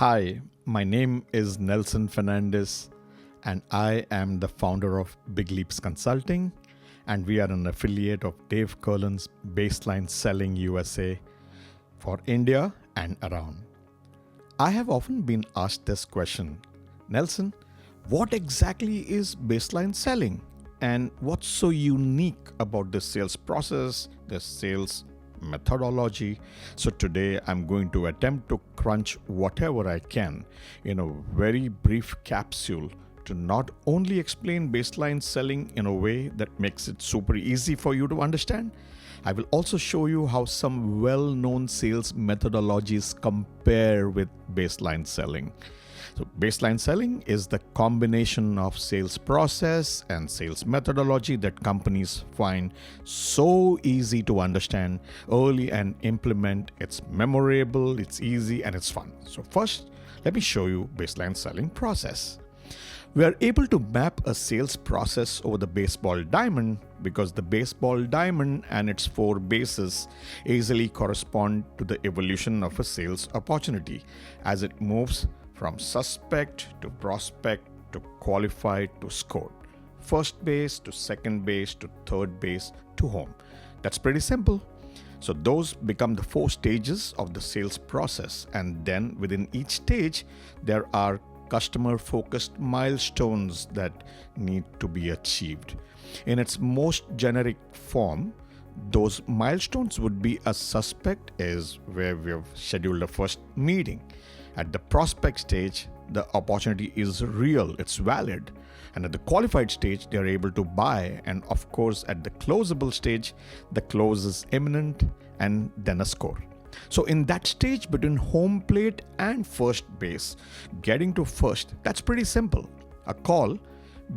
Hi, my name is Nelson Fernandez, and I am the founder of Big Leaps Consulting, and we are an affiliate of Dave Curlin's Baseline Selling USA for India and around. I have often been asked this question, Nelson, what exactly is baseline selling? And what's so unique about this sales process, this sales methodology? So today I'm going to attempt to crunch whatever I can in a very brief capsule to not only explain baseline selling in a way that makes it super easy for you to understand, I will also show you how some well-known sales methodologies compare with baseline selling. So baseline selling is the combination of sales process and sales methodology that companies find so easy to understand early and implement. It's memorable, it's easy, and it's fun. So first, let me show you baseline selling process. We are able to map a sales process over the baseball diamond because the baseball diamond and its four bases easily correspond to the evolution of a sales opportunity as it moves from suspect to prospect to qualified to scored. First base to second base to third base to home. That's pretty simple. So those become the four stages of the sales process, and then within each stage there are customer-focused milestones that need to be achieved. In its most generic form, those milestones would be: a suspect is where we have scheduled a first meeting. At the prospect stage, the opportunity is real, it's valid. And at the qualified stage, they are able to buy. And of course, at the closable stage, the close is imminent and then a score. So in that stage between home plate and first base, getting to first, that's pretty simple. A call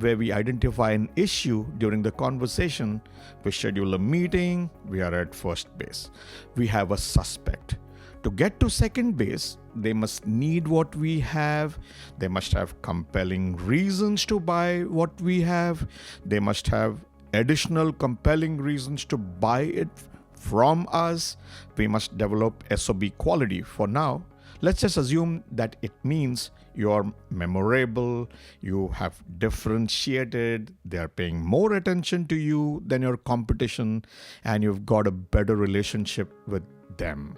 where we identify an issue during the conversation, we schedule a meeting, we are at first base. We have a suspect. To get to second base, they must need what we have. They must have compelling reasons to buy what we have. They must have additional compelling reasons to buy it from us. We must develop SOB quality. For now, let's just assume that it means you're memorable, you have differentiated, they're paying more attention to you than your competition, and you've got a better relationship with them.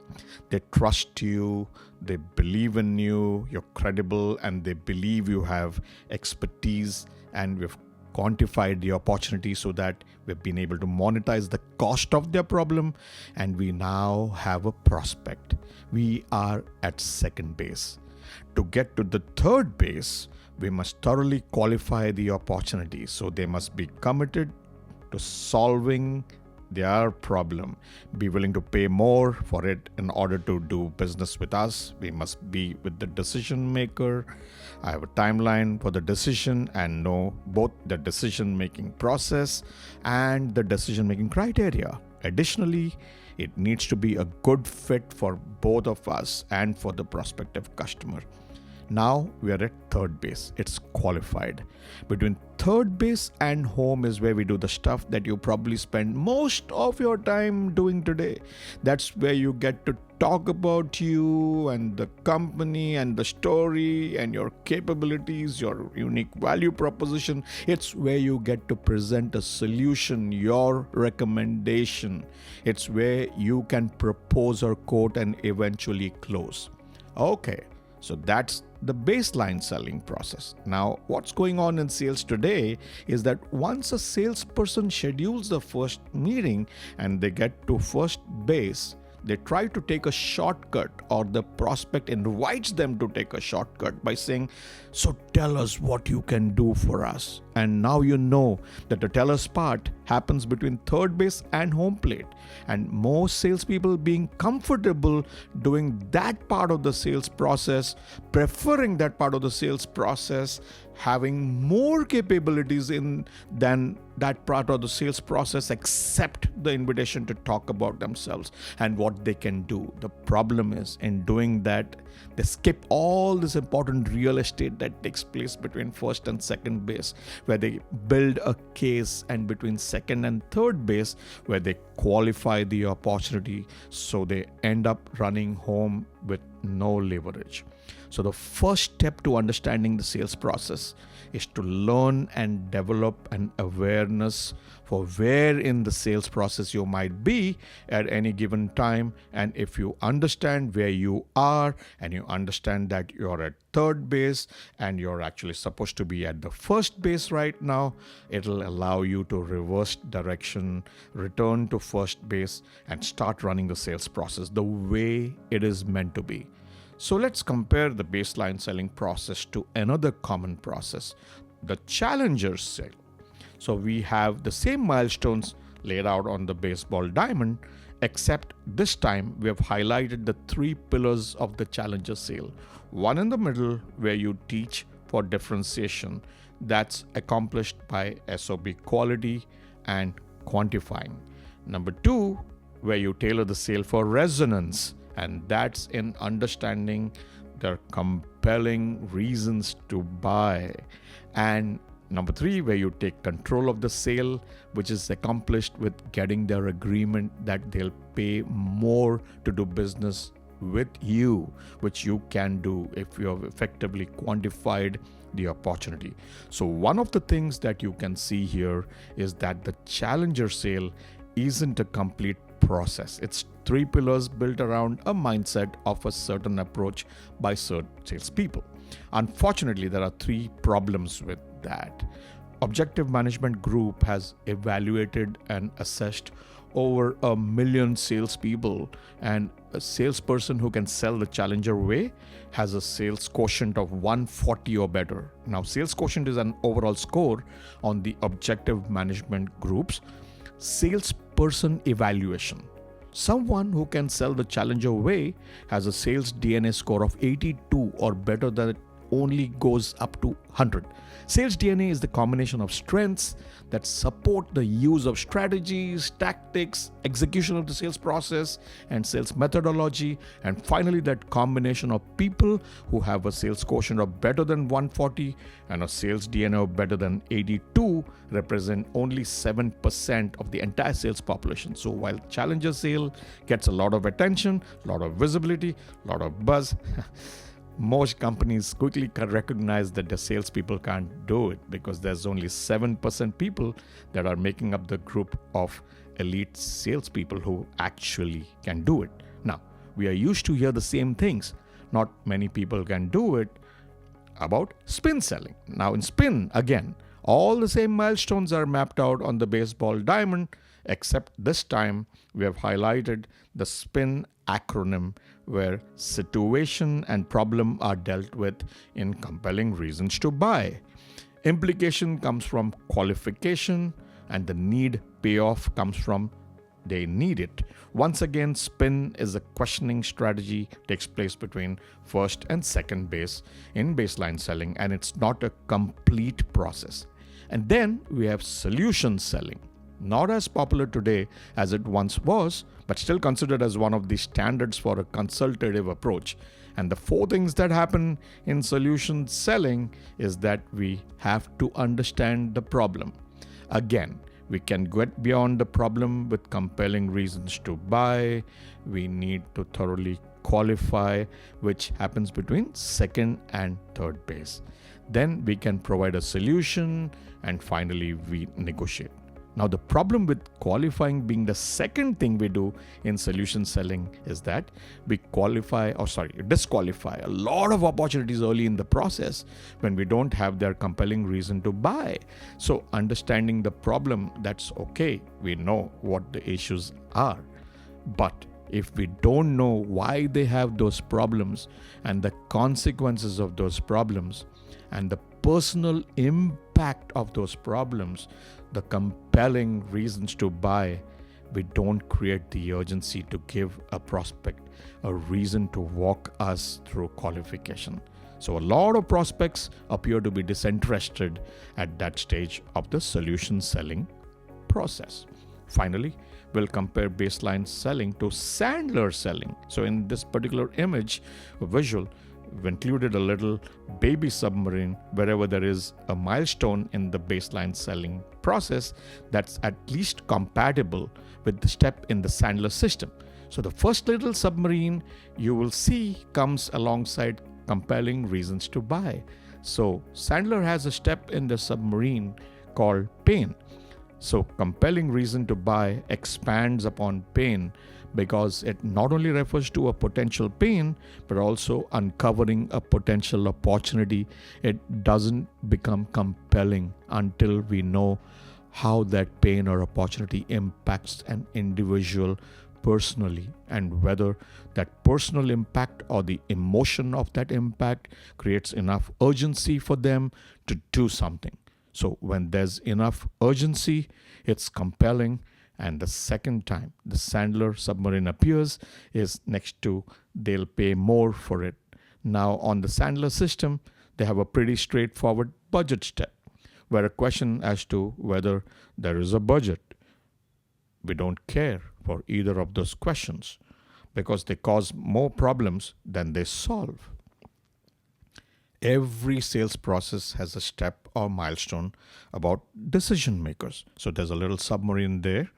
They trust you, they believe in you, you're credible, and they believe you have expertise, and we've quantified the opportunity so that we've been able to monetize the cost of their problem, and we now have a prospect. We are at second base. To get to the third base, we must thoroughly qualify the opportunity. So they must be committed to solving their problem, be willing to pay more for it in order to do business with us. We must be with the decision maker. I have a timeline for the decision and know both the decision making process and the decision making criteria. Additionally, it needs to be a good fit for both of us and for the prospective customer. Now we are at third base. It's qualified. Between third base and home is where we do the stuff that you probably spend most of your time doing today. That's where you get to talk about you and the company and the story and your capabilities, your unique value proposition. It's where you get to present a solution, your recommendation. It's where you can propose or quote and eventually close. Okay. So that's the baseline selling process. Now, what's going on in sales today is that once a salesperson schedules the first meeting and they get to first base, they try to take a shortcut, or the prospect invites them to take a shortcut by saying, so tell us what you can do for us. And now you know that the tell us part happens between third base and home plate. And most salespeople being comfortable doing that part of the sales process, preferring that part of the sales process, having more capabilities in than that part of the sales process, accept the invitation to talk about themselves and what they can do. The problem is, in doing that, they skip all this important real estate that takes place between first and second base, where they build a case, and between second and third base, where they qualify the opportunity, so they end up running home with no leverage. So the first step to understanding the sales process is to learn and develop an awareness for where in the sales process you might be at any given time. And if you understand where you are and you understand that you're at third base and you're actually supposed to be at the first base right now, it'll allow you to reverse direction, return to first base, and start running the sales process the way it is meant to be. So let's compare the baseline selling process to another common process, the challenger sale. So we have the same milestones laid out on the baseball diamond, except this time we have highlighted the three pillars of the challenger sale. One in the middle where you teach for differentiation, that's accomplished by SOB quality and quantifying. Number two, where you tailor the sale for resonance, and that's in understanding their compelling reasons to buy. And number three, where you take control of the sale, which is accomplished with getting their agreement that they'll pay more to do business with you, which you can do if you have effectively quantified the opportunity. So one of the things that you can see here is that the challenger sale isn't a complete process. It's three pillars built around a mindset of a certain approach by certain salespeople. Unfortunately, there are three problems with that. Objective Management Group has evaluated and assessed over 1 million salespeople, and a salesperson who can sell the challenger way has a sales quotient of 140 or better. Now, sales quotient is an overall score on the Objective Management Group's salesperson evaluation. Someone who can sell the challenger way has a sales DNA score of 82 or better, that only goes up to 100. Sales DNA is the combination of strengths that support the use of strategies, tactics, execution of the sales process, and sales methodology. And finally, that combination of people who have a sales quotient of better than 140 and a sales DNA of better than 82 represent only 7% of the entire sales population. So while challenger sale gets a lot of attention, a lot of visibility, a lot of buzz, most companies quickly recognize that the salespeople can't do it because there's only 7% people that are making up the group of elite salespeople who actually can do it. Now, we are used to hear the same things. Not many people can do it about spin selling. Now, in spin, again, all the same milestones are mapped out on the baseball diamond, except this time we have highlighted the SPIN acronym, where situation and problem are dealt with in compelling reasons to buy. Implication comes from qualification, and the need payoff comes from they need it. Once again, SPIN is a questioning strategy, takes place between first and second base in baseline selling, and it's not a complete process. And then we have solution selling. Not as popular today as it once was, but still considered as one of the standards for a consultative approach. And the four things that happen in solution selling is that we have to understand the problem. Again, we can get beyond the problem with compelling reasons to buy. We need to thoroughly qualify, which happens between second and third base. Then we can provide a solution, and finally we negotiate. Now, the problem with qualifying being the second thing we do in solution selling is that we disqualify a lot of opportunities early in the process when we don't have their compelling reason to buy. So understanding the problem, that's okay. We know what the issues are. But if we don't know why they have those problems and the consequences of those problems and the personal impact of those problems, the compelling reasons to buy, we don't create the urgency to give a prospect a reason to walk us through qualification. So a lot of prospects appear to be disinterested at that stage of the solution selling process. Finally, we'll compare baseline selling to Sandler selling. So in this particular image, a visual, we've included a little baby submarine wherever there is a milestone in the baseline selling process that's at least compatible with the step in the Sandler system. So the first little submarine you will see comes alongside compelling reasons to buy. So Sandler has a step in the submarine called pain. So compelling reason to buy expands upon pain because it not only refers to a potential pain but also uncovering a potential opportunity. It doesn't become compelling until we know how that pain or opportunity impacts an individual personally, and whether that personal impact or the emotion of that impact creates enough urgency for them to do something. So when there's enough urgency, it's compelling. And the second time the Sandler submarine appears is next to they'll pay more for it. Now on the Sandler system, they have a pretty straightforward budget step where a question as to whether there is a budget. We don't care for either of those questions because they cause more problems than they solve. Every sales process has a step or milestone about decision makers. So there's a little submarine there.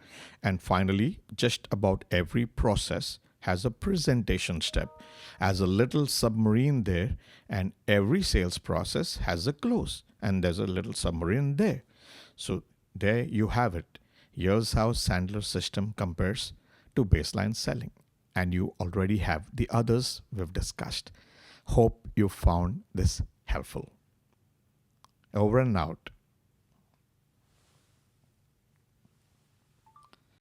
And finally, just about every process has a presentation step as a little submarine there, and every sales process has a close and there's a little submarine there. So there you have it. Here's how Sandler's system compares to baseline selling. And you already have the others we've discussed. Hope you found this helpful. Over and out.